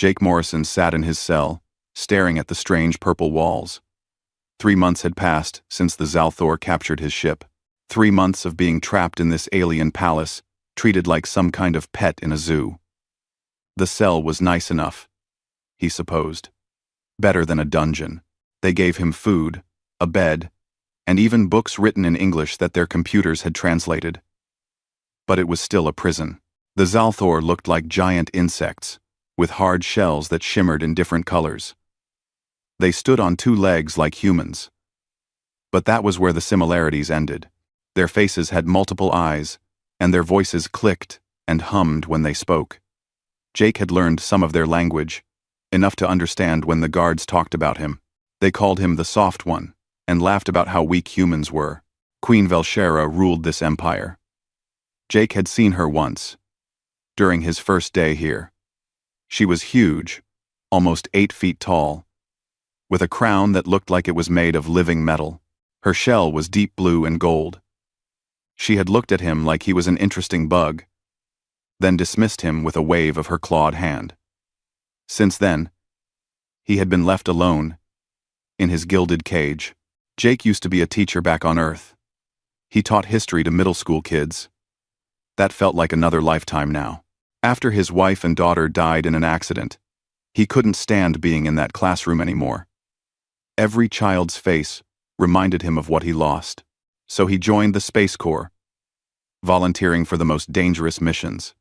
Jake Morrison sat in his cell, staring at the strange purple walls. 3 months had passed since the Zalthor captured his ship. 3 months of being trapped in this alien palace, treated like some kind of pet in a zoo. The cell was nice enough, he supposed. Better than a dungeon. They gave him food, a bed, and even books written in English that their computers had translated. But it was still a prison. The Zalthor looked like giant insects, with hard shells that shimmered in different colors. They stood on 2 legs like humans. But that was where the similarities ended. Their faces had multiple eyes, and their voices clicked and hummed when they spoke. Jake had learned some of their language, enough to understand when the guards talked about him. They called him the Soft One, and laughed about how weak humans were. Queen Velshera ruled this empire. Jake had seen her once, during his first day here. She was huge, almost 8 feet tall, with a crown that looked like it was made of living metal. Her shell was deep blue and gold. She had looked at him like he was an interesting bug, then dismissed him with a wave of her clawed hand. Since then, he had been left alone, in his gilded cage. Jake used to be a teacher back on Earth. He taught history to middle school kids. That felt like another lifetime now. After his wife and daughter died in an accident, he couldn't stand being in that classroom anymore. Every child's face reminded him of what he lost. So he joined the Space Corps, volunteering for the most dangerous missions.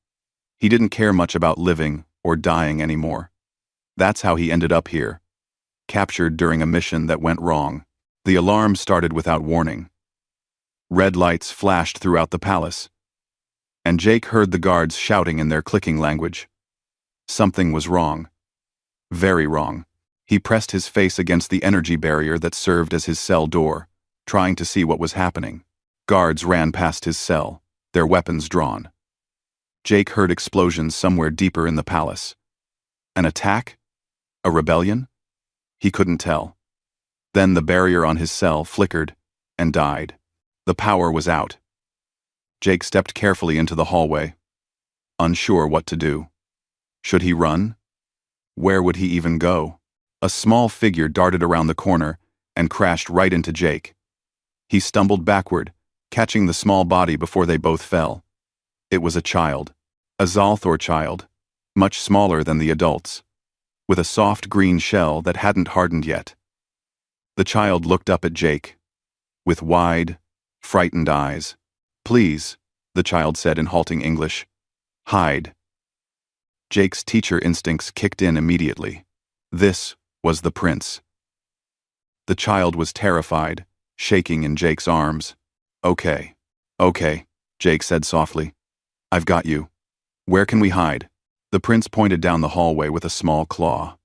He didn't care much about living or dying anymore. That's how he ended up here, captured during a mission that went wrong. The alarm started without warning. Red lights flashed throughout the palace, and Jake heard the guards shouting in their clicking language. Something was wrong. Very wrong. He pressed his face against the energy barrier that served as his cell door, trying to see what was happening. Guards ran past his cell, their weapons drawn. Jake heard explosions somewhere deeper in the palace. An attack? A rebellion? He couldn't tell. Then the barrier on his cell flickered and died. The power was out. Jake stepped carefully into the hallway, unsure what to do. Should he run? Where would he even go? A small figure darted around the corner and crashed right into Jake. He stumbled backward, catching the small body before they both fell. It was a child. A Zalthor child, much smaller than the adults, with a soft green shell that hadn't hardened yet. The child looked up at Jake, with wide, frightened eyes. "Please," the child said in halting English. "Hide." Jake's teacher instincts kicked in immediately. This was the prince. The child was terrified, shaking in Jake's arms. Okay, Jake said softly. "I've got you. Where can we hide?" The prince pointed down the hallway with a small claw.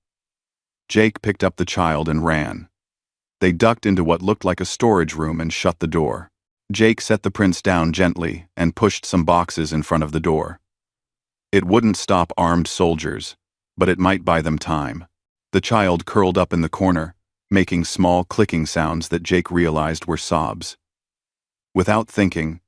Jake picked up the child and ran. They ducked into what looked like a storage room and shut the door. Jake set the prince down gently and pushed some boxes in front of the door. It wouldn't stop armed soldiers, but it might buy them time. The child curled up in the corner, making small clicking sounds that Jake realized were sobs. Without thinking,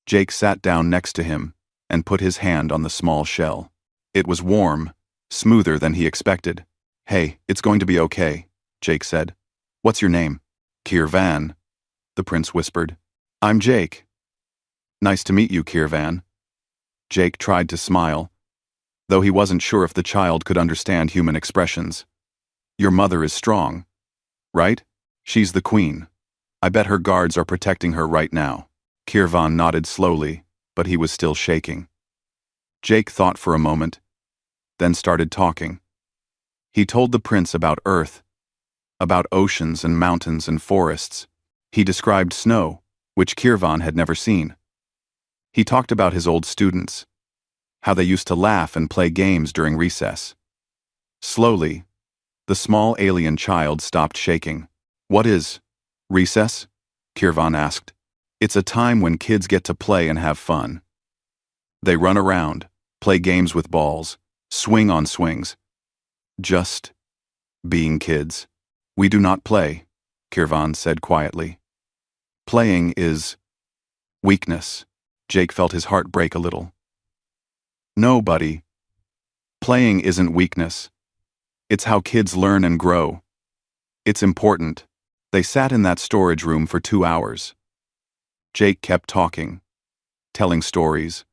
Jake sat down next to him and put his hand on the small shell. It was warm, smoother than he expected. "Hey, it's going to be okay," Jake said. "What's your name?" "Kirvan," the prince whispered. "I'm Jake." "Nice to meet you, Kirvan." Jake tried to smile, though he wasn't sure if the child could understand human expressions. "Your mother is strong, right? She's the queen. I bet her guards are protecting her right now." Kirvan nodded slowly, but he was still shaking. Jake thought for a moment, then started talking. He told the prince about Earth, about oceans and mountains and forests. He described snow, which Kirvan had never seen. He talked about his old students, how they used to laugh and play games during recess. Slowly, the small alien child stopped shaking. "What is recess?" Kirvan asked. "It's a time when kids get to play and have fun. They run around, play games with balls, swing on swings. Just being kids. We do not play," Kirvan said quietly. "Playing is weakness." Jake felt his heart break a little. "No, buddy. Playing isn't weakness. It's how kids learn and grow. It's important. They sat in that storage room for 2 hours. Jake kept talking, telling stories,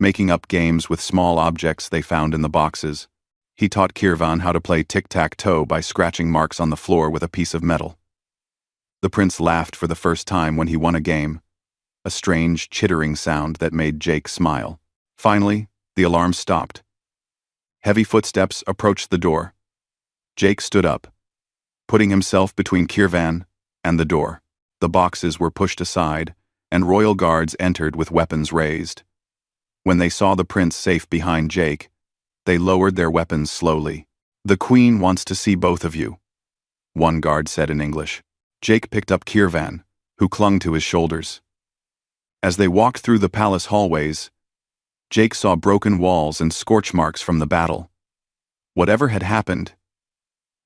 making up games with small objects they found in the boxes. He taught Kirvan how to play tic-tac-toe by scratching marks on the floor with a piece of metal. The prince laughed for the first time when he won a game, a strange, chittering sound that made Jake smile. Finally, the alarm stopped. Heavy footsteps approached the door. Jake stood up, putting himself between Kirvan and the door. The boxes were pushed aside, and royal guards entered with weapons raised. When they saw the prince safe behind Jake, they lowered their weapons slowly. "The queen wants to see both of you," one guard said in English. Jake picked up Kirvan, who clung to his shoulders. As they walked through the palace hallways, Jake saw broken walls and scorch marks from the battle. Whatever had happened,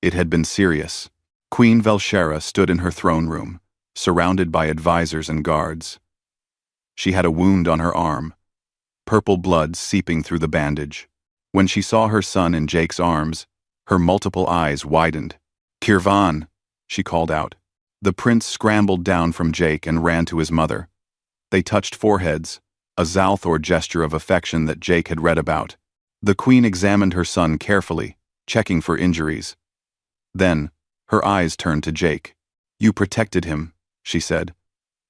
it had been serious. Queen Velshera stood in her throne room, surrounded by advisors and guards. She had a wound on her arm, purple blood seeping through the bandage. When she saw her son in Jake's arms, her multiple eyes widened. "Kirvan," she called out. The prince scrambled down from Jake and ran to his mother. They touched foreheads, a Zalthor gesture of affection that Jake had read about. The queen examined her son carefully, checking for injuries. Then, her eyes turned to Jake. "You protected him," she said.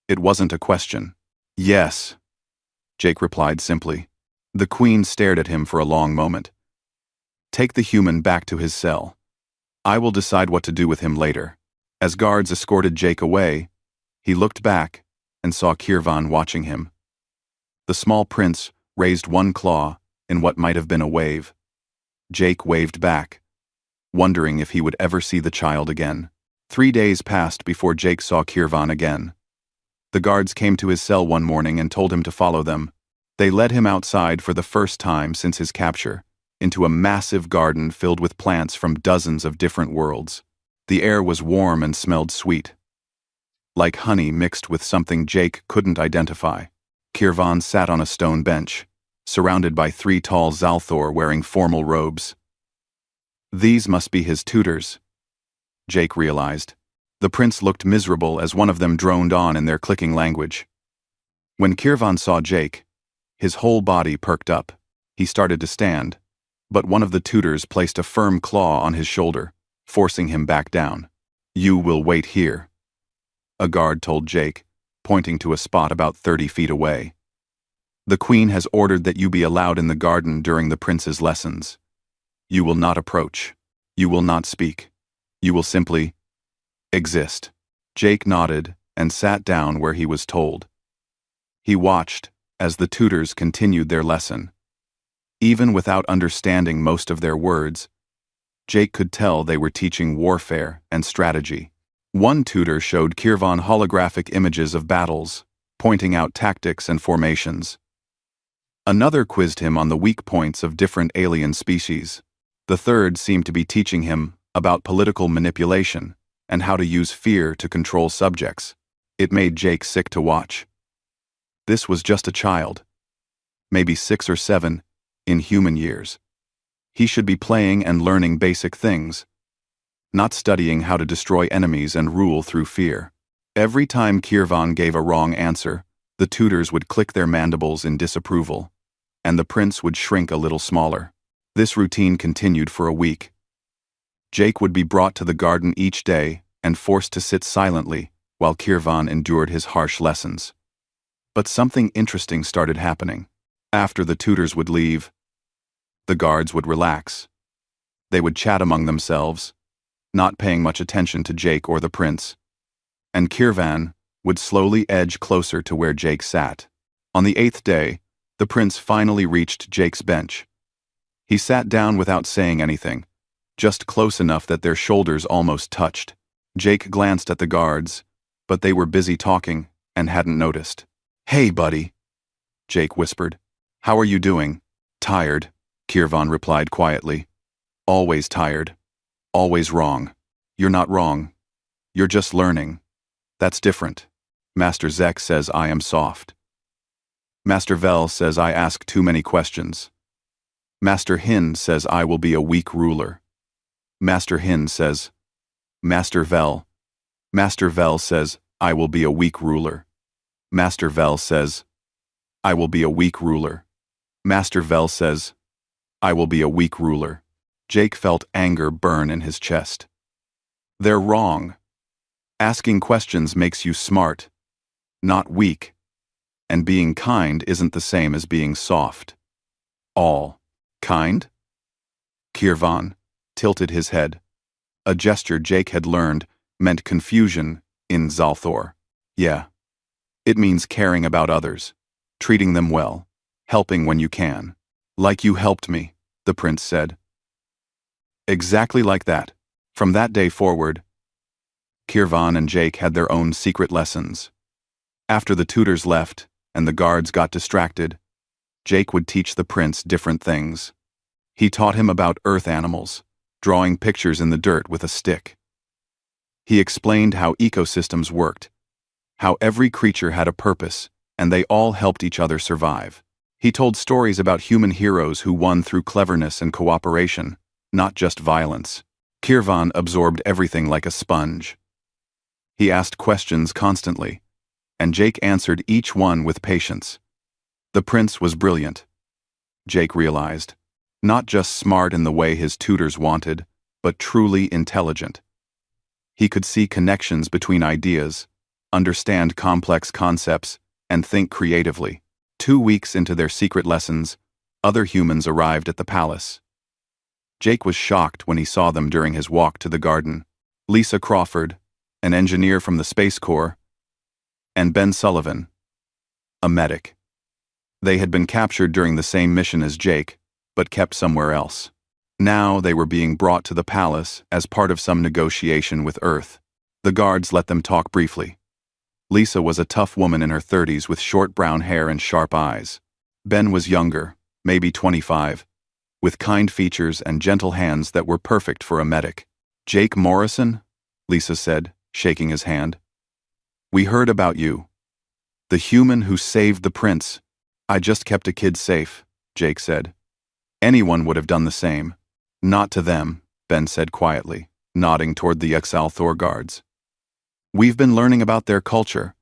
It wasn't a question. "Yes," Jake replied simply. The queen stared at him for a long moment. "Take the human back to his cell. I will decide what to do with him later." As guards escorted Jake away, he looked back and saw Kirvan watching him. The small prince raised one claw in what might have been a wave. Jake waved back, wondering if he would ever see the child again. 3 days passed before Jake saw Kirvan again. The guards came to his cell one morning and told him to follow them. They led him outside for the first time since his capture, into a massive garden filled with plants from dozens of different worlds. The air was warm and smelled sweet, like honey mixed with something Jake couldn't identify. Kirvan sat on a stone bench, surrounded by 3 tall Zalthor wearing formal robes. These must be his tutors, Jake realized. The prince looked miserable as one of them droned on in their clicking language. When Kirvan saw Jake, his whole body perked up. He started to stand, but one of the tutors placed a firm claw on his shoulder, forcing him back down. "You will wait here," a guard told Jake, pointing to a spot about 30 feet away. "The queen has ordered that you be allowed in the garden during the prince's lessons. You will not approach. You will not speak. You will simply exist." Jake nodded and sat down where he was told. He watched as the tutors continued their lesson. Even without understanding most of their words, Jake could tell they were teaching warfare and strategy. One tutor showed Kirvan holographic images of battles, pointing out tactics and formations. Another quizzed him on the weak points of different alien species. The third seemed to be teaching him about political manipulation and how to use fear to control subjects. It made Jake sick to watch. This was just a child, maybe 6 or 7, in human years. He should be playing and learning basic things, not studying how to destroy enemies and rule through fear. Every time Kirvan gave a wrong answer, the tutors would click their mandibles in disapproval, and the prince would shrink a little smaller. This routine continued for a week. Jake would be brought to the garden each day and forced to sit silently while Kirvan endured his harsh lessons. But something interesting started happening. After the tutors would leave, the guards would relax. They would chat among themselves, not paying much attention to Jake or the prince, and Kirvan would slowly edge closer to where Jake sat. On the 8th day, the prince finally reached Jake's bench. He sat down without saying anything, just close enough that their shoulders almost touched. Jake glanced at the guards, but they were busy talking and hadn't noticed. "Hey, buddy," Jake whispered. "How are you doing?" "Tired," Kirvan replied quietly. "Always tired. Always wrong." "You're not wrong. You're just learning. That's different. Master Zek says I am soft. Master Vel says I ask too many questions. Master Hin says I will be a weak ruler. Master Hin says, Master Vel. Master Vel says, I will be a weak ruler. Master Vel says, I will be a weak ruler. Master Vel says, I will be a weak ruler. Jake felt anger burn in his chest. They're wrong. Asking questions makes you smart, not weak. And being kind isn't the same as being soft. All. Kind? Kirvan tilted his head. A gesture Jake had learned meant confusion in Zalthor. Yeah. It means caring about others, treating them well, helping when you can. Like you helped me, the prince said. Exactly like that. From that day forward, Kirvan and Jake had their own secret lessons. After the tutors left and the guards got distracted, Jake would teach the prince different things. He taught him about earth animals, drawing pictures in the dirt with a stick. He explained how ecosystems worked, how every creature had a purpose, and they all helped each other survive. He told stories about human heroes who won through cleverness and cooperation, not just violence. Kirvan absorbed everything like a sponge. He asked questions constantly, and Jake answered each one with patience. The prince was brilliant, Jake realized. Not just smart in the way his tutors wanted, but truly intelligent. He could see connections between ideas, understand complex concepts, and think creatively. 2 weeks into their secret lessons, other humans arrived at the palace. Jake was shocked when he saw them during his walk to the garden. Lisa Crawford, an engineer from the Space Corps, and Ben Sullivan, a medic. They had been captured during the same mission as Jake, but kept somewhere else. Now they were being brought to the palace as part of some negotiation with Earth. The guards let them talk briefly. Lisa was a tough woman in her 30s with short brown hair and sharp eyes. Ben was younger, maybe 25, with kind features and gentle hands that were perfect for a medic. Jake Morrison? Lisa said, shaking his hand. We heard about you. The human who saved the prince. I just kept a kid safe, Jake said. Anyone would have done the same. Not to them, Ben said quietly, nodding toward the Exalthor guards. We've been learning about their culture.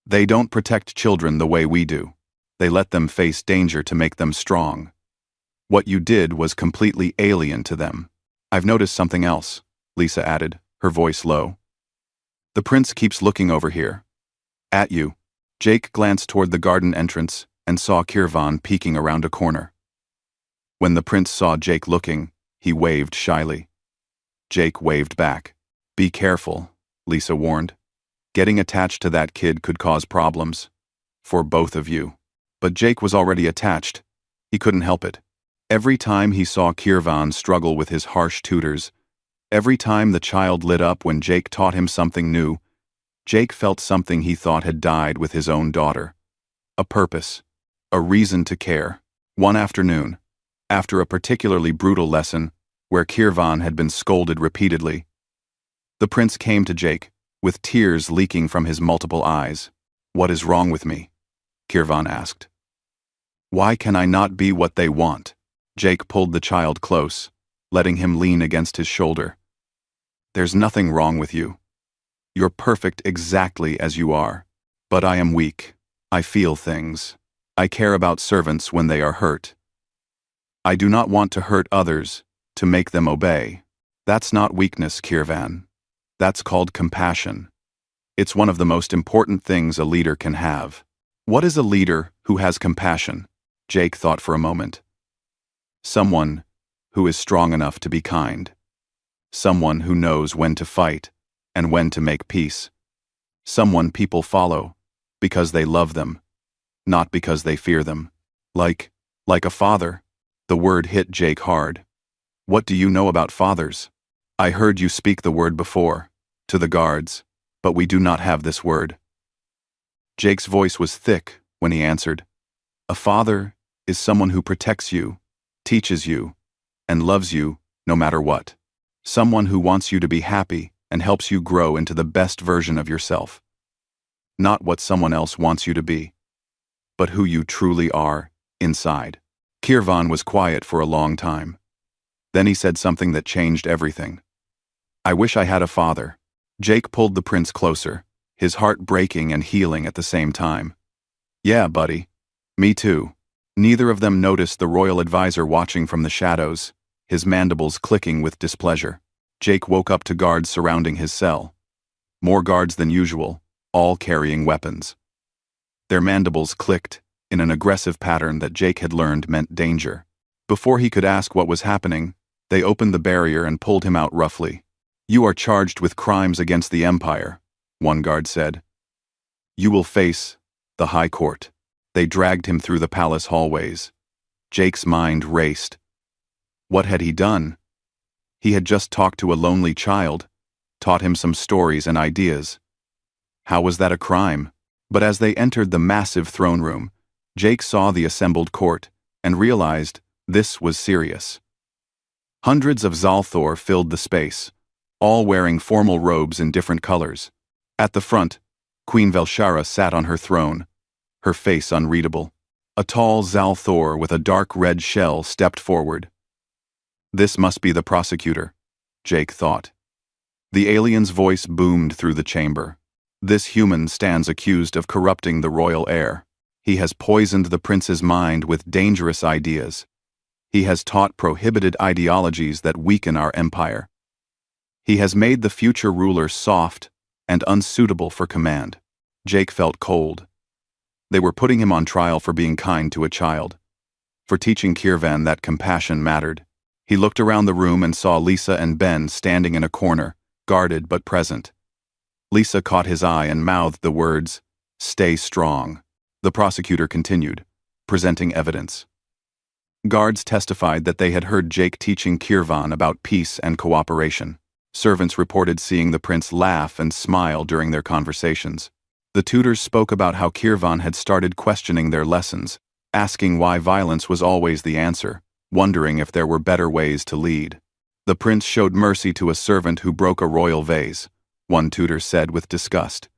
They don't protect children the way we do. They let them face danger to make them strong. What you did was completely alien to them. I've noticed something else, Lisa added, her voice low. The prince keeps looking over here. At you. Jake glanced toward the garden entrance and saw Kirvan peeking around a corner. When the prince saw Jake looking, he waved shyly. Jake waved back. Be careful, Lisa warned. Getting attached to that kid could cause problems. For both of you. But Jake was already attached. He couldn't help it. Every time he saw Kirvan struggle with his harsh tutors, every time the child lit up when Jake taught him something new, Jake felt something he thought had died with his own daughter. A purpose. A reason to care. One afternoon, after a particularly brutal lesson, where Kirvan had been scolded repeatedly, the prince came to Jake, with tears leaking from his multiple eyes. What is wrong with me? Kirvan asked. Why can I not be what they want? Jake pulled the child close, letting him lean against his shoulder. There's nothing wrong with you. You're perfect exactly as you are. But I am weak. I feel things. I care about servants when they are hurt. I do not want to hurt others, to make them obey. That's not weakness, Kirvan. That's called compassion. It's one of the most important things a leader can have. What is a leader who has compassion? Jake thought for a moment. Someone who is strong enough to be kind. Someone who knows when to fight and when to make peace. Someone people follow because they love them, not because they fear them. Like a father. The word hit Jake hard. What do you know about fathers? I heard you speak the word before, to the guards, but we do not have this word. Jake's voice was thick when he answered. A father is someone who protects you, teaches you, and loves you no matter what. Someone who wants you to be happy and helps you grow into the best version of yourself. Not what someone else wants you to be, but who you truly are inside. Kirvan was quiet for a long time. Then he said something that changed everything. "I wish I had a father." Jake pulled the prince closer, his heart breaking and healing at the same time. "Yeah, buddy. Me too." Neither of them noticed the royal advisor watching from the shadows, his mandibles clicking with displeasure. Jake woke up to guards surrounding his cell. More guards than usual, all carrying weapons. Their mandibles clicked in an aggressive pattern that Jake had learned meant danger. Before he could ask what was happening, they opened the barrier and pulled him out roughly. "You are charged with crimes against the Empire," one guard said. "You will face the High Court." They dragged him through the palace hallways. Jake's mind raced. What had he done? He had just talked to a lonely child, taught him some stories and ideas. How was that a crime? But as they entered the massive throne room, Jake saw the assembled court and realized this was serious. Hundreds of Zalthor filled the space, all wearing formal robes in different colors. At the front, Queen Velshara sat on her throne, her face unreadable. A tall Zalthor with a dark red shell stepped forward. This must be the prosecutor, Jake thought. The alien's voice boomed through the chamber. This human stands accused of corrupting the royal heir. He has poisoned the prince's mind with dangerous ideas. He has taught prohibited ideologies that weaken our empire. He has made the future ruler soft and unsuitable for command. Jake felt cold. They were putting him on trial for being kind to a child, for teaching Kirvan that compassion mattered. He looked around the room and saw Lisa and Ben standing in a corner, guarded but present. Lisa caught his eye and mouthed the words, "Stay strong." The prosecutor continued, presenting evidence. Guards testified that they had heard Jake teaching Kirvan about peace and cooperation. Servants reported seeing the prince laugh and smile during their conversations. The tutors spoke about how Kirvan had started questioning their lessons, asking why violence was always the answer, wondering if there were better ways to lead. The prince showed mercy to a servant who broke a royal vase, one tutor said with disgust.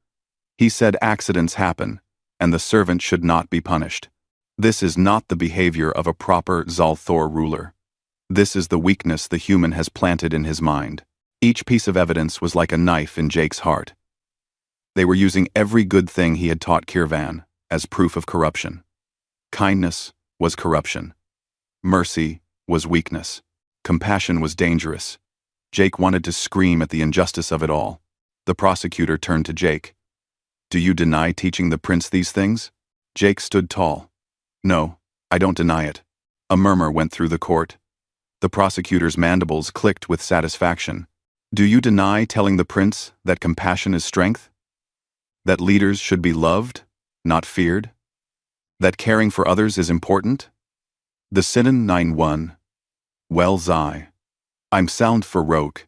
He said accidents happen, and the servant should not be punished. This is not the behavior of a proper Zalthor ruler. This is the weakness the human has planted in his mind. Each piece of evidence was like a knife in Jake's heart. They were using every good thing he had taught Kirvan as proof of corruption. Kindness was corruption. Mercy was weakness. Compassion was dangerous. Jake wanted to scream at the injustice of it all. The prosecutor turned to Jake. "Do you deny teaching the prince these things?" Jake stood tall. "No, I don't deny it." A murmur went through the court. The prosecutor's mandibles clicked with satisfaction. "Do you deny telling the prince that compassion is strength? That leaders should be loved, not feared? That caring for others is important?" The Sinan 9-1. "Well, Zai. I'm sound for rogue.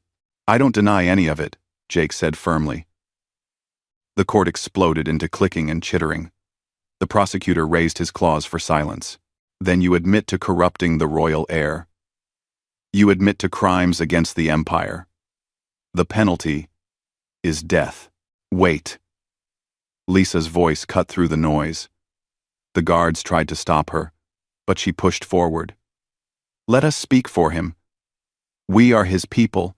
I don't deny any of it," Jake said firmly. The court exploded into clicking and chittering. The prosecutor raised his claws for silence. "Then you admit to corrupting the royal heir. You admit to crimes against the empire. The penalty is death." "Wait." Lisa's voice cut through the noise. The guards tried to stop her, but she pushed forward. "Let us speak for him. We are his people.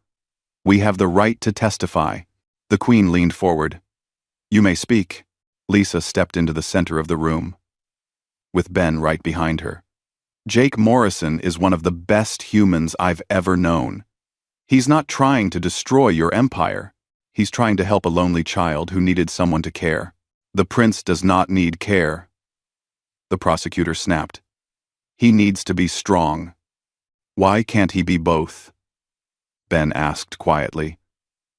We have the right to testify." The queen leaned forward. "You may speak." Lisa stepped into the center of the room, with Ben right behind her. "Jake Morrison is one of the best humans I've ever known. He's not trying to destroy your empire. He's trying to help a lonely child who needed someone to care. The prince does not need care." The prosecutor snapped. "He needs to be strong. Why can't he be both?" Ben asked quietly.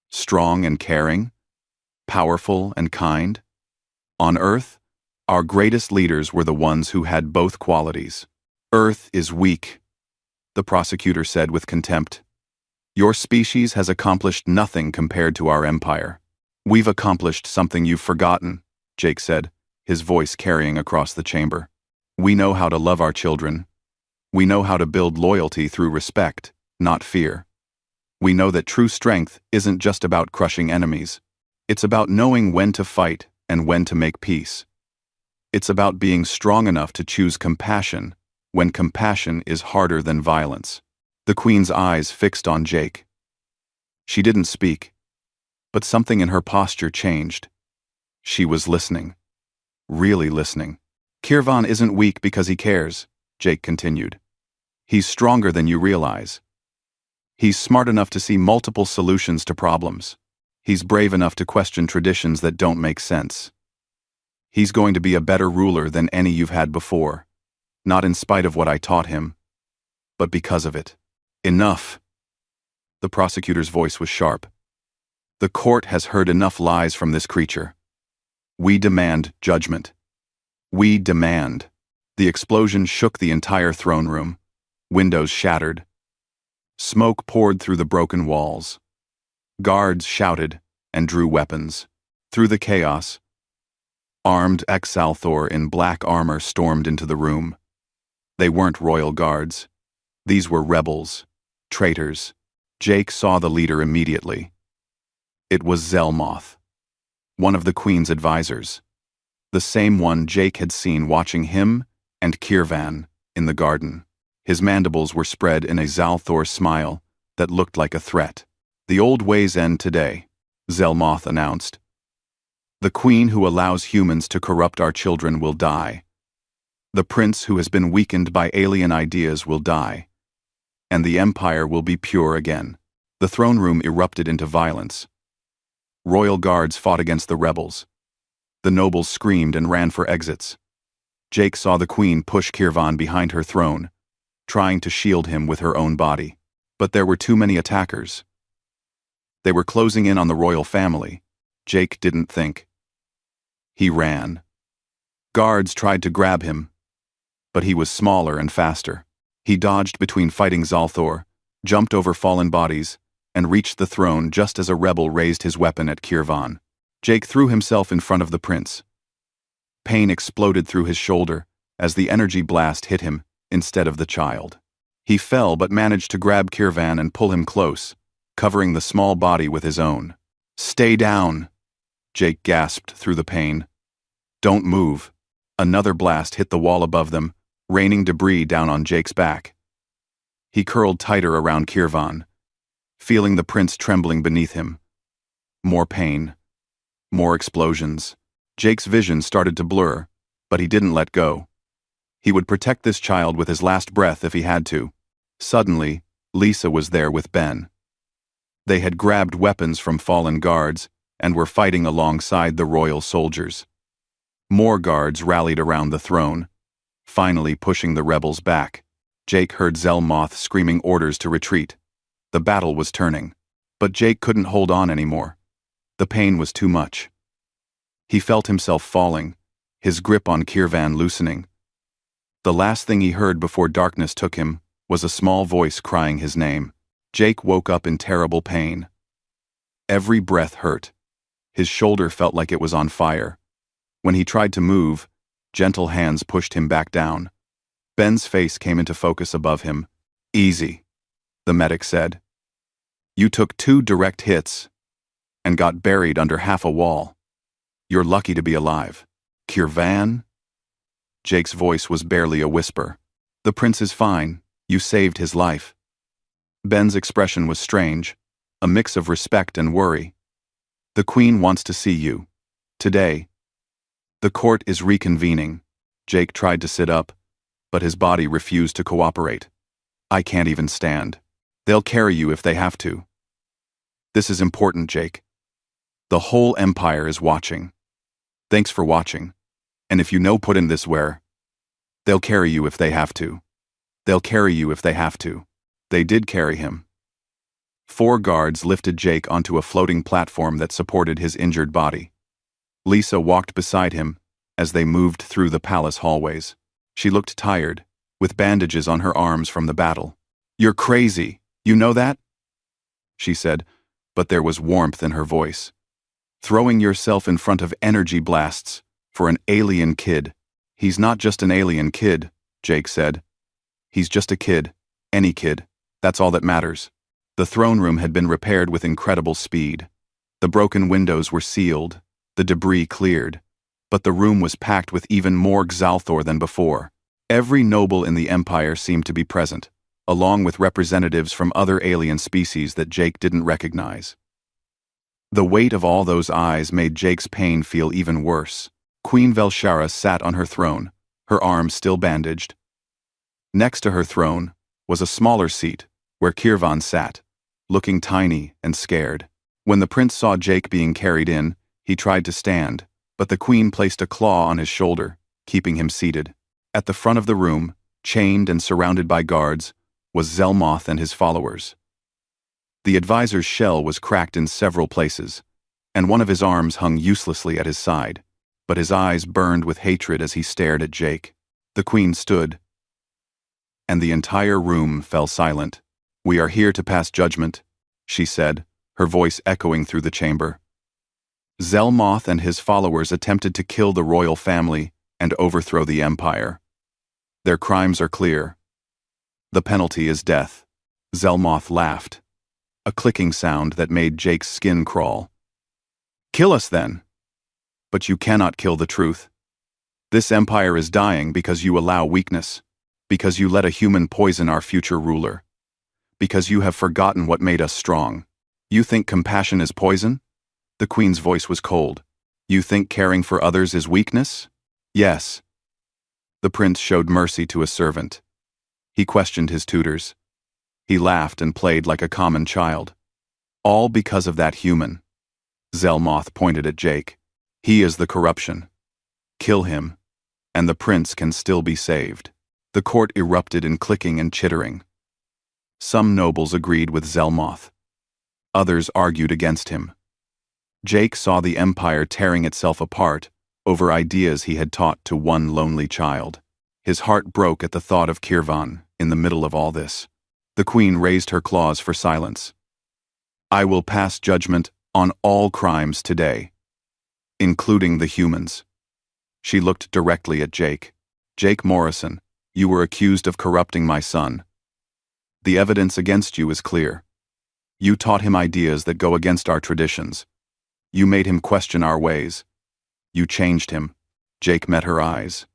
"Strong and caring? Powerful and kind? On Earth, our greatest leaders were the ones who had both qualities. Earth is weak," the prosecutor said with contempt. "Your species has accomplished nothing compared to our empire." "We've accomplished something you've forgotten," Jake said, his voice carrying across the chamber. "We know how to love our children. We know how to build loyalty through respect, not fear. We know that true strength isn't just about crushing enemies. It's about knowing when to fight and when to make peace. It's about being strong enough to choose compassion when compassion is harder than violence. The Queen's eyes fixed on Jake. She didn't speak, but something in her posture changed. She was listening. Really listening. Kirvan isn't weak because he cares, Jake continued. He's stronger than you realize. He's smart enough to see multiple solutions to problems. He's brave enough to question traditions that don't make sense. He's going to be a better ruler than any you've had before, not in spite of what I taught him, but because of it. Enough. The prosecutor's voice was sharp. The court has heard enough lies from this creature. We demand judgment. We demand. The explosion shook the entire throne room. Windows shattered. Smoke poured through the broken walls. Guards shouted and drew weapons. Through the chaos, armed ex-Zalthor in black armor stormed into the room. They weren't royal guards. These were rebels, traitors. Jake saw the leader immediately. It was Zelmoth, one of the Queen's advisors. The same one Jake had seen watching him and Kirvan in the garden. His mandibles were spread in a Zalthor smile that looked like a threat. The old ways end today, Zelmoth announced. The Queen who allows humans to corrupt our children will die. The prince who has been weakened by alien ideas will die. And the empire will be pure again. The throne room erupted into violence. Royal guards fought against the rebels. The nobles screamed and ran for exits. Jake saw the Queen push Kirvan behind her throne, trying to shield him with her own body. But there were too many attackers. They were closing in on the royal family. Jake didn't think. He ran. Guards tried to grab him, but he was smaller and faster. He dodged between fighting Zalthor, jumped over fallen bodies, and reached the throne just as a rebel raised his weapon at Kirvan. Jake threw himself in front of the prince. Pain exploded through his shoulder as the energy blast hit him instead of the child. He fell but managed to grab Kirvan and pull him close, covering the small body with his own. "Stay down," Jake gasped through the pain. "Don't move." Another blast hit the wall above them, raining debris down on Jake's back. He curled tighter around Kirvan, feeling the prince trembling beneath him. More pain. More explosions. Jake's vision started to blur, but he didn't let go. He would protect this child with his last breath if he had to. Suddenly, Lisa was there with Ben. They had grabbed weapons from fallen guards and were fighting alongside the royal soldiers. More guards rallied around the throne, finally pushing the rebels back. Jake heard Zelmoth screaming orders to retreat. The battle was turning, but Jake couldn't hold on anymore. The pain was too much. He felt himself falling, his grip on Kirvan loosening. The last thing he heard before darkness took him was a small voice crying his name. Jake woke up in terrible pain. Every breath hurt. His shoulder felt like it was on fire. When he tried to move, gentle hands pushed him back down. Ben's face came into focus above him. "Easy," the medic said. "You took 2 direct hits and got buried under half a wall. You're lucky to be alive." "Kirvan?" Jake's voice was barely a whisper. "The prince is fine. You saved his life." Ben's expression was strange, a mix of respect and worry. "The Queen wants to see you. Today." "The court is reconvening." Jake tried to sit up, but his body refused to cooperate. "I can't even stand. They'll carry you if they have to." "This is important, Jake. The whole empire is watching. Thanks for watching. And if you know put in this where, they'll carry you if they have to. They'll carry you if they have to." They did carry him. 4 guards lifted Jake onto a floating platform that supported his injured body. Lisa walked beside him as they moved through the palace hallways. She looked tired, with bandages on her arms from the battle. "You're crazy, you know that?" she said, but there was warmth in her voice. "Throwing yourself in front of energy blasts for an alien kid." "He's not just an alien kid," Jake said. "He's just a kid, any kid. That's all that matters." The throne room had been repaired with incredible speed. The broken windows were sealed, the debris cleared, but the room was packed with even more Xalthor than before. Every noble in the empire seemed to be present, along with representatives from other alien species that Jake didn't recognize. The weight of all those eyes made Jake's pain feel even worse. Queen Velshara sat on her throne, her arms still bandaged. Next to her throne was a smaller seat, where Kirvan sat, looking tiny and scared. When the prince saw Jake being carried in, he tried to stand, but the queen placed a claw on his shoulder, keeping him seated. At the front of the room, chained and surrounded by guards, was Zelmoth and his followers. The advisor's shell was cracked in several places, and one of his arms hung uselessly at his side, but his eyes burned with hatred as he stared at Jake. The queen stood, and the entire room fell silent. "We are here to pass judgment," she said, her voice echoing through the chamber. Zelmoth and his followers attempted to kill the royal family and overthrow the empire. Their crimes are clear. The penalty is death. Zelmoth laughed, a clicking sound that made Jake's skin crawl. "Kill us then. But you cannot kill the truth. This empire is dying because you allow weakness, because you let a human poison our future ruler, because you have forgotten what made us strong. You think compassion is poison?" The queen's voice was cold. "You think caring for others is weakness?" "Yes." The prince showed mercy to a servant. He questioned his tutors. He laughed and played like a common child. "All because of that human." Zelmoth pointed at Jake. "He is the corruption. Kill him, and the prince can still be saved." The court erupted in clicking and chittering. Some nobles agreed with Zelmoth. Others argued against him. Jake saw the empire tearing itself apart over ideas he had taught to one lonely child. His heart broke at the thought of Kirvan in the middle of all this. The queen raised her claws for silence. "I will pass judgment on all crimes today, including the humans." She looked directly at Jake. "Jake Morrison, you were accused of corrupting my son. The evidence against you is clear. You taught him ideas that go against our traditions. You made him question our ways. You changed him." Jake met her eyes.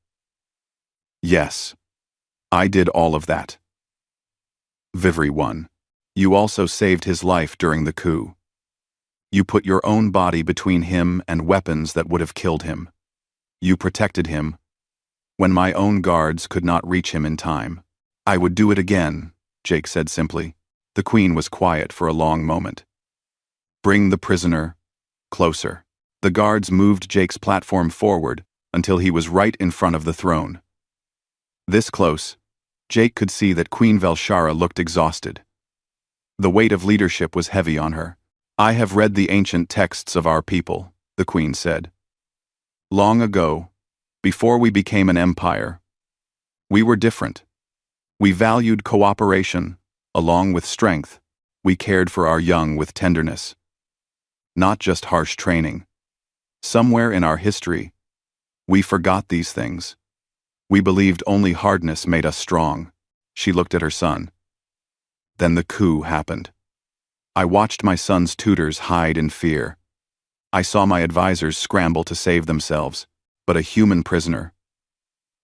"Yes, I did all of that." Vivri won. "You also saved his life during the coup. You put your own body between him and weapons that would have killed him. You protected him when my own guards could not reach him in time." "I would do it again," Jake said simply. The queen was quiet for a long moment. "Bring the prisoner closer." The guards moved Jake's platform forward until he was right in front of the throne. This close, Jake could see that Queen Velshara looked exhausted. The weight of leadership was heavy on her. "I have read the ancient texts of our people," the queen said. "Long ago, before we became an empire, we were different. We valued cooperation, along with strength. We cared for our young with tenderness, not just harsh training. Somewhere in our history, we forgot these things. We believed only hardness made us strong." She looked at her son. Then the coup happened. I watched my son's tutors hide in fear. I saw my advisors scramble to save themselves, but a human prisoner,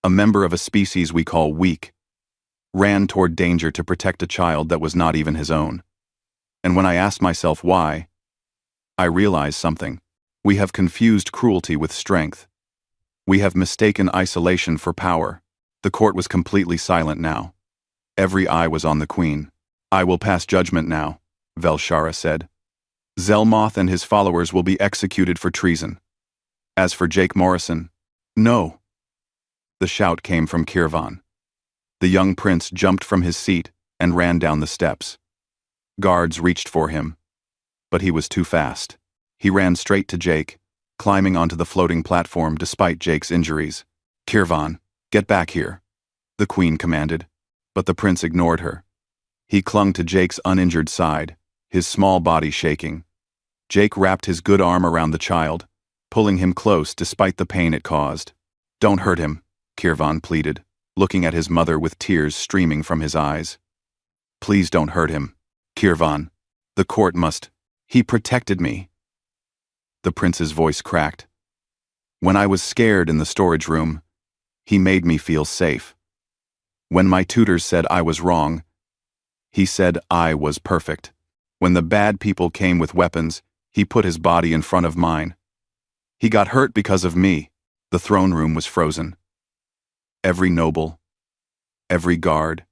a member of a species we call weak, ran toward danger to protect a child that was not even his own. And when I asked myself why, I realized something. We have confused cruelty with strength. We have mistaken isolation for power. The court was completely silent now. Every eye was on the queen. "I will pass judgment now," Velshara said. "Zelmoth and his followers will be executed for treason. As for Jake Morrison, no." The shout came from Kirvan. The young prince jumped from his seat and ran down the steps. Guards reached for him, but he was too fast. He ran straight to Jake, climbing onto the floating platform despite Jake's injuries. "Kirvan, get back here," the queen commanded, but the prince ignored her. He clung to Jake's uninjured side, his small body shaking. Jake wrapped his good arm around the child, pulling him close despite the pain it caused. "Don't hurt him," Kirvan pleaded, looking at his mother with tears streaming from his eyes. "Please don't hurt him, Kirvan. The court must. He protected me." The prince's voice cracked. "When I was scared in the storage room, he made me feel safe. When my tutors said I was wrong, he said I was perfect. When the bad people came with weapons, he put his body in front of mine. He got hurt because of me. The throne room was frozen. Every noble, every guard,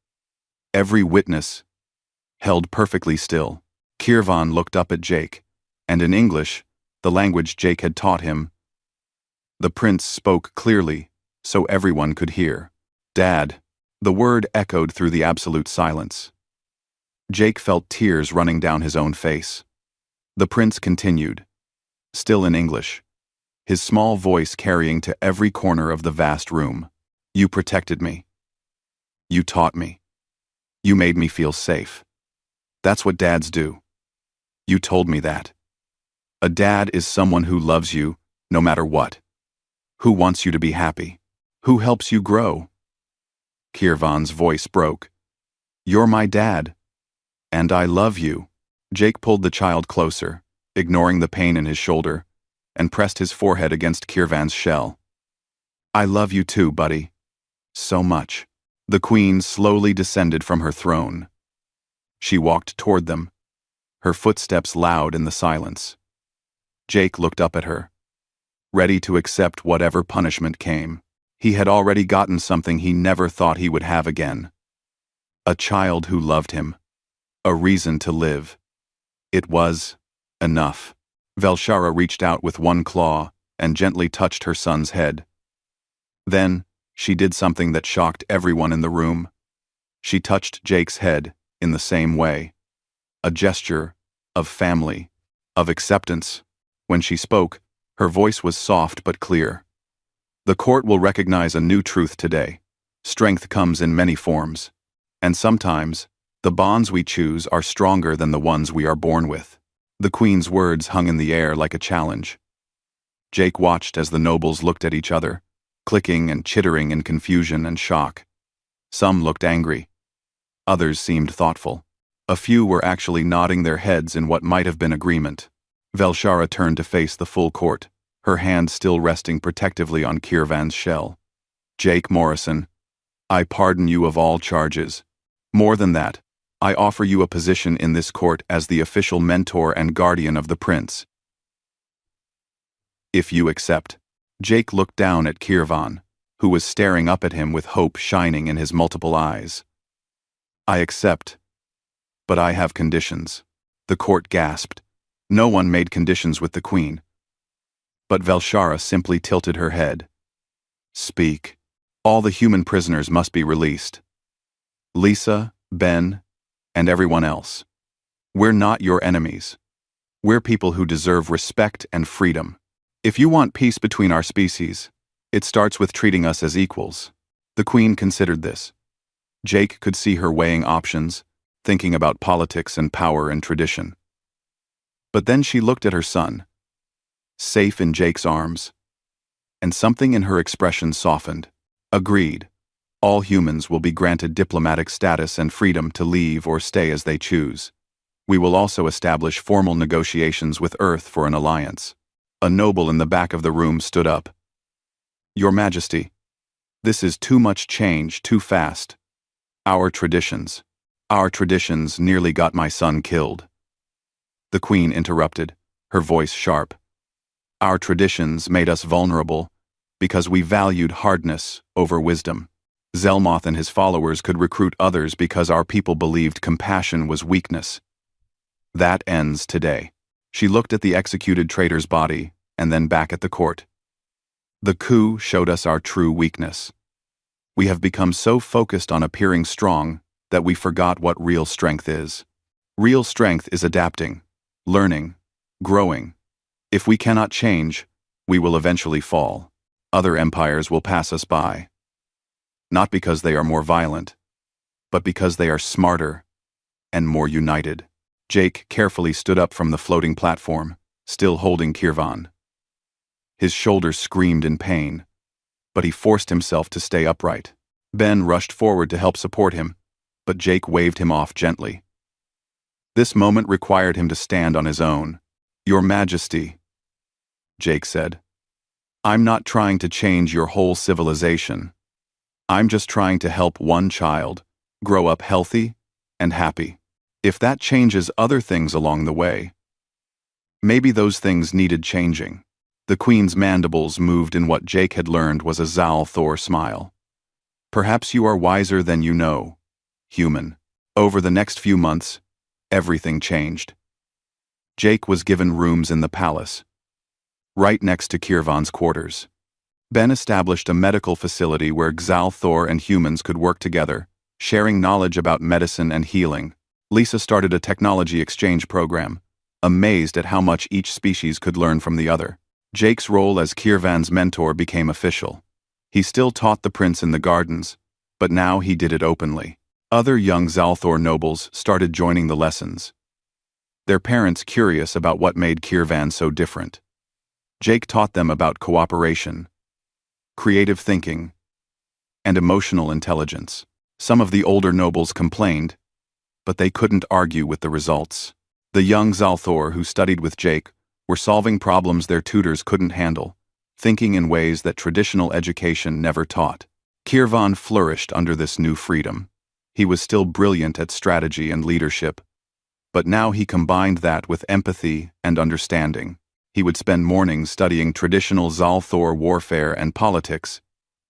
every witness held perfectly still. Kirvan looked up at Jake, and in English, the language Jake had taught him, the prince spoke clearly, so everyone could hear. Dad. The word echoed through the absolute silence. Jake felt tears running down his own face. The prince continued, still in English, his small voice carrying to every corner of the vast room. You protected me. You taught me. You made me feel safe. That's what dads do. You told me that. A dad is someone who loves you, no matter what. Who wants you to be happy. Who helps you grow. Kirvan's voice broke. You're my dad. And I love you. Jake pulled the child closer, ignoring the pain in his shoulder, and pressed his forehead against Kirvan's shell. I love you too, buddy. So much. The queen slowly descended from her throne. She walked toward them, her footsteps loud in the silence. Jake looked up at her, ready to accept whatever punishment came. He had already gotten something he never thought he would have again. A child who loved him. A reason to live. It was enough. Velshara reached out with one claw and gently touched her son's head. Then, she did something that shocked everyone in the room. She touched Jake's head in the same way. A gesture of family, of acceptance. When she spoke, her voice was soft but clear. The court will recognize a new truth today. Strength comes in many forms. And sometimes, the bonds we choose are stronger than the ones we are born with. The queen's words hung in the air like a challenge. Jake watched as the nobles looked at each other, clicking and chittering in confusion and shock. Some looked angry. Others seemed thoughtful. A few were actually nodding their heads in what might have been agreement. Velshara turned to face the full court, her hand still resting protectively on Kirvan's shell. Jake Morrison, I pardon you of all charges. More than that, I offer you a position in this court as the official mentor and guardian of the prince. If you accept. Jake looked down at Kirvan, who was staring up at him with hope shining in his multiple eyes. I accept. But I have conditions. The court gasped. No one made conditions with the queen. But Velshara simply tilted her head. Speak. All the human prisoners must be released. Lisa, Ben, and everyone else. We're not your enemies. We're people who deserve respect and freedom. If you want peace between our species, it starts with treating us as equals. The queen considered this. Jake could see her weighing options, thinking about politics and power and tradition. But then she looked at her son, safe in Jake's arms, and something in her expression softened. Agreed. All humans will be granted diplomatic status and freedom to leave or stay as they choose. We will also establish formal negotiations with Earth for an alliance. A noble in the back of the room stood up. Your Majesty, this is too much change too fast. Our traditions nearly got my son killed. The queen interrupted, her voice sharp. Our traditions made us vulnerable because we valued hardness over wisdom. Zelmoth and his followers could recruit others because our people believed compassion was weakness. That ends today. She looked at the executed traitor's body and then back at the court. The coup showed us our true weakness. We have become so focused on appearing strong that we forgot what real strength is. Real strength is adapting, learning, growing. If we cannot change, we will eventually fall. Other empires will pass us by. Not because they are more violent, but because they are smarter and more united. Jake carefully stood up from the floating platform, still holding Kirvan. His shoulders screamed in pain, but he forced himself to stay upright. Ben rushed forward to help support him, but Jake waved him off gently. This moment required him to stand on his own. Your Majesty, Jake said, I'm not trying to change your whole civilization. I'm just trying to help one child grow up healthy and happy. If that changes other things along the way, maybe those things needed changing." The Queen's mandibles moved in what Jake had learned was a Zalthor smile. "Perhaps you are wiser than you know, human." Over the next few months, everything changed. Jake was given rooms in the palace, right next to Kirvan's quarters. Ben established a medical facility where Zalthor and humans could work together, sharing knowledge about medicine and healing. Lisa started a technology exchange program, amazed at how much each species could learn from the other. Jake's role as Kirvan's mentor became official. He still taught the prince in the gardens, but now he did it openly. Other young Zalthor nobles started joining the lessons, their parents curious about what made Kirvan so different. Jake taught them about cooperation, creative thinking, and emotional intelligence. Some of the older nobles complained, but they couldn't argue with the results. The young Zalthor who studied with Jake were solving problems their tutors couldn't handle, thinking in ways that traditional education never taught. Kirvan flourished under this new freedom. He was still brilliant at strategy and leadership, but now he combined that with empathy and understanding. He would spend mornings studying traditional Zalthor warfare and politics,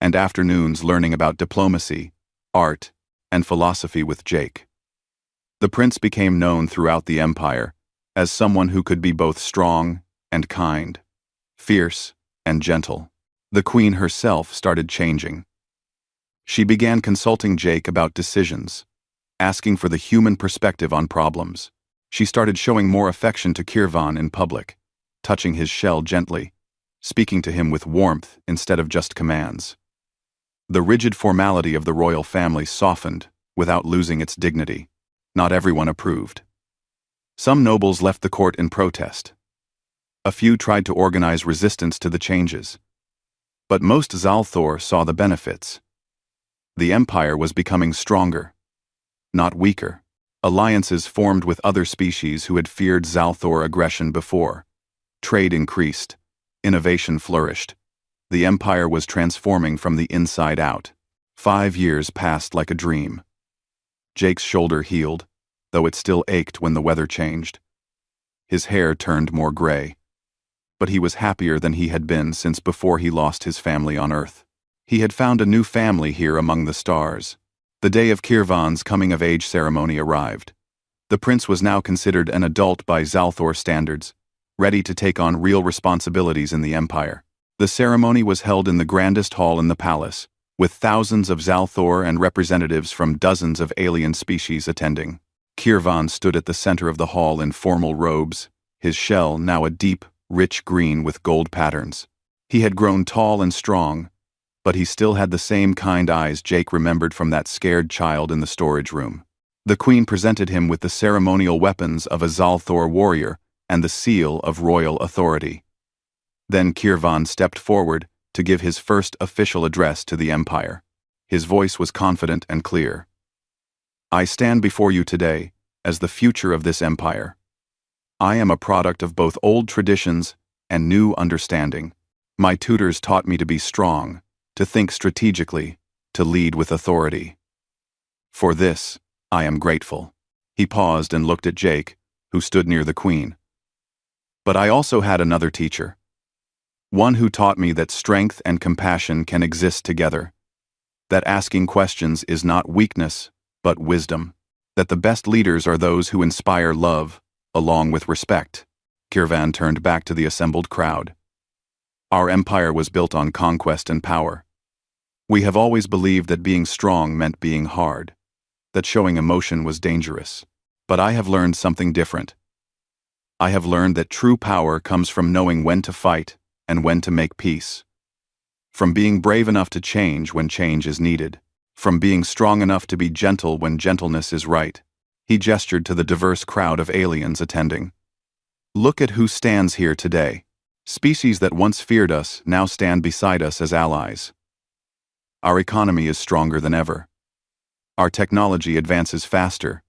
and afternoons learning about diplomacy, art, and philosophy with Jake. The prince became known throughout the empire as someone who could be both strong and kind, fierce and gentle. The queen herself started changing. She began consulting Jake about decisions, asking for the human perspective on problems. She started showing more affection to Kirvan in public, touching his shell gently, speaking to him with warmth instead of just commands. The rigid formality of the royal family softened without losing its dignity. Not everyone approved. Some nobles left the court in protest. A few tried to organize resistance to the changes. But most Zalthor saw the benefits. The empire was becoming stronger, not weaker. Alliances formed with other species who had feared Zalthor aggression before. Trade increased. Innovation flourished. The empire was transforming from the inside out. 5 years passed like a dream. Jake's shoulder healed, though it still ached when the weather changed. His hair turned more gray. But he was happier than he had been since before he lost his family on Earth. He had found a new family here among the stars. The day of Kirvan's coming-of-age ceremony arrived. The prince was now considered an adult by Zalthor standards, ready to take on real responsibilities in the empire. The ceremony was held in the grandest hall in the palace, with thousands of Zalthor and representatives from dozens of alien species attending. Kirvan stood at the center of the hall in formal robes, his shell now a deep, rich green with gold patterns. He had grown tall and strong, but he still had the same kind eyes Jake remembered from that scared child in the storage room. The queen presented him with the ceremonial weapons of a Zalthor warrior and the seal of royal authority. Then Kirvan stepped forward to give his first official address to the empire. His voice was confident and clear. "I stand before you today as the future of this empire. I am a product of both old traditions and new understanding. My tutors taught me to be strong, to think strategically, to lead with authority. For this, I am grateful." He paused and looked at Jake, who stood near the queen. "But I also had another teacher. One who taught me that strength and compassion can exist together. That asking questions is not weakness, but wisdom. That the best leaders are those who inspire love, along with respect." Kirvan turned back to the assembled crowd. "Our empire was built on conquest and power. We have always believed that being strong meant being hard, that showing emotion was dangerous. But I have learned something different. I have learned that true power comes from knowing when to fight and when to make peace. From being brave enough to change when change is needed. From being strong enough to be gentle when gentleness is right." He gestured to the diverse crowd of aliens attending. "Look at who stands here today. Species that once feared us now stand beside us as allies. Our economy is stronger than ever. Our technology advances faster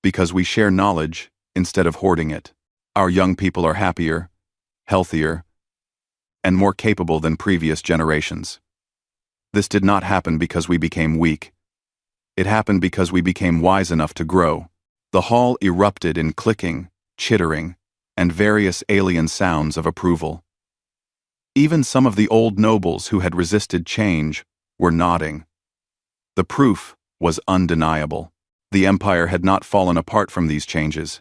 because we share knowledge instead of hoarding it. Our young people are happier, healthier, and more capable than previous generations. This did not happen because we became weak. It happened because we became wise enough to grow. The hall erupted in clicking, chittering, and various alien sounds of approval. Even some of the old nobles who had resisted change were nodding. The proof was undeniable. The empire had not fallen apart from these changes.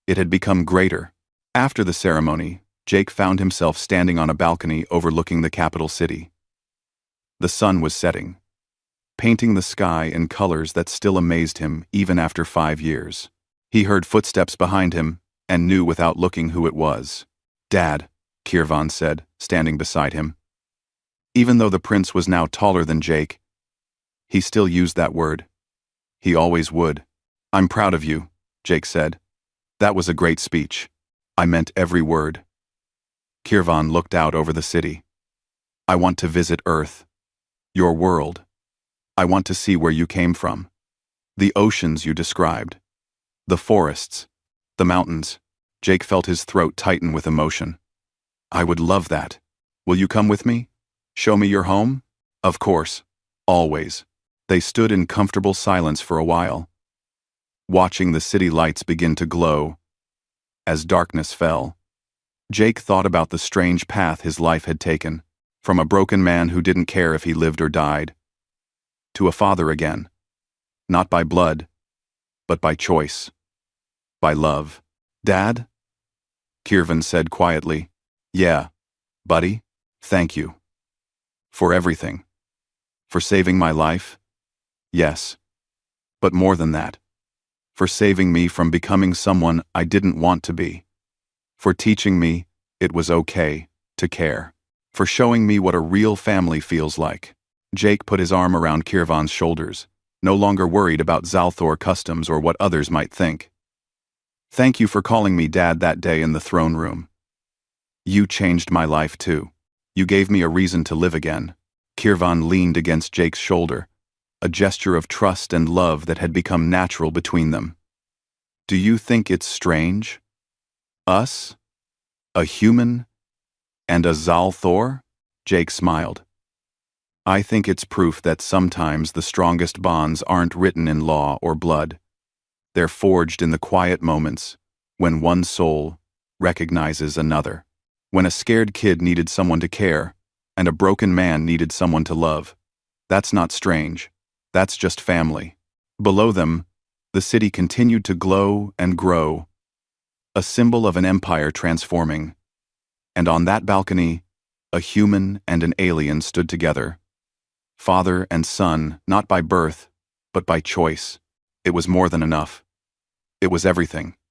It had become greater. After the ceremony, Jake found himself standing on a balcony overlooking the capital city. The sun was setting, painting the sky in colors that still amazed him even after 5 years. He heard footsteps behind him and knew without looking who it was. "Dad," Kirvan said, standing beside him. Even though the prince was now taller than Jake, he still used that word. He always would. "I'm proud of you," Jake said. "That was a great speech. I meant every word." Kirvan looked out over the city. "I want to visit Earth. Your world. I want to see where you came from. The oceans you described. The forests. The mountains." Jake felt his throat tighten with emotion. "I would love that. Will you come with me? Show me your home?" "Of course. Always." They stood in comfortable silence for a while, watching the city lights begin to glow. As darkness fell, Jake thought about the strange path his life had taken, from a broken man who didn't care if he lived or died, to a father again, not by blood, but by choice, by love. "Dad?" Kirvan said quietly. "Yeah, buddy, thank you. For everything. For saving my life? Yes. But more than that. For saving me from becoming someone I didn't want to be. For teaching me it was okay to care. For showing me what a real family feels like." Jake put his arm around Kirvan's shoulders, no longer worried about Zalthor customs or what others might think. "Thank you for calling me Dad that day in the throne room. You changed my life too. You gave me a reason to live again." Kirvan leaned against Jake's shoulder, a gesture of trust and love that had become natural between them. "Do you think it's strange? Us? A human? And a Zalthor?" Jake smiled. "I think it's proof that sometimes the strongest bonds aren't written in law or blood. They're forged in the quiet moments, when one soul recognizes another. When a scared kid needed someone to care, and a broken man needed someone to love. That's not strange. That's just family." Below them, the city continued to glow and grow, a symbol of an empire transforming. And on that balcony, a human and an alien stood together. Father and son, not by birth, but by choice. It was more than enough. It was everything.